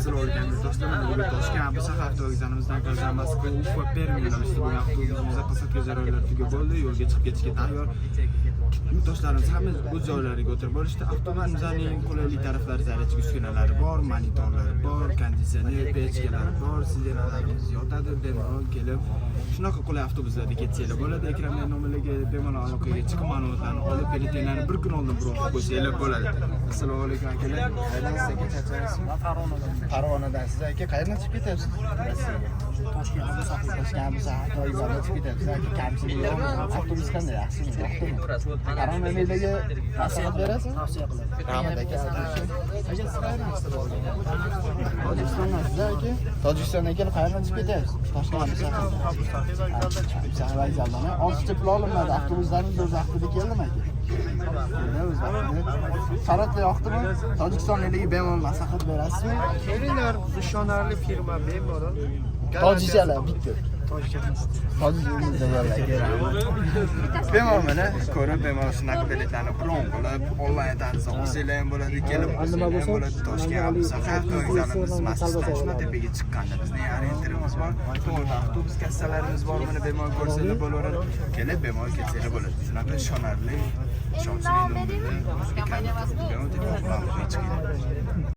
Assalomu do'stlar, bugun Toshkent hafta o'yinimizdan ko'ra Moskva Ufa Permi yo'nalishida bo'lgan avtobusimiz Pasatga zaroratlar tugab bo'ldi. Yo'lga chiqib ketishga tayyor. Yurtdoshlarimiz hamma o'z joylariga o'tirib bo'lishdi. Avtomobilning qulaylik taraflari zarechki uskunalari bor, monitorlari bor, konditsioner, pechkalari bor, sidenalarimiz yotadi, bemalol kelib shunaqa qulay avtobuslarda ketsanglar bo'ladi. Ekrandan nomerlarga bemalol aloqaga chiqib ma'lumotlarni olib, biletlarni bir kun oldin bron qilib qo'ysanglar bo'ladi. Assalomu alaykum akalar. Qayerdan sizga charchayapsiz? Farg'onadan siz aka qayerdan chiqib ketyapsiz? Rossiyaga. Toshkentga Toylarga chiqib ketyapsiz. Aka kamchilik yo'q. Avtobus qanday yaxshimi? Yo'qmi? Farg'onaga maslahat berasiz? Tavsiya qilaman. Rahmat aka. Tojikistondan siz aka? Tojikistonga kelib qayerdan chiqib ketyapsiz? Toshkentga. Vokzaldan. Ortiqcha pul olinmadi. Avtobuslarimiz o'z vaqtida keldimi aka? Sharoitlar yoqdimi? Tojikistonliklarga bemalol maslahat berasizmi? Kelinglar, ishonarli firma bemalol. Tojikchalar bitta. Bemalol mana ko'rib, bemalol shunaqa biletlarni bron qilib, onlayn tarzda olsanglar ham bo'ladi, kelib olsanglar ham bo'ladi. Toshkent safar to'ylarimiz masjiddan shuna tepaga chiqqanda bizning orientirimiz bor. To'g'ri avtobus kassalarimiz bor, mana bemalol ko'rsanglar bo'laveradi. Kelib bemalol ketsanglar bo'ladi. Shunaqa ishonarli, ishonchli nomerda.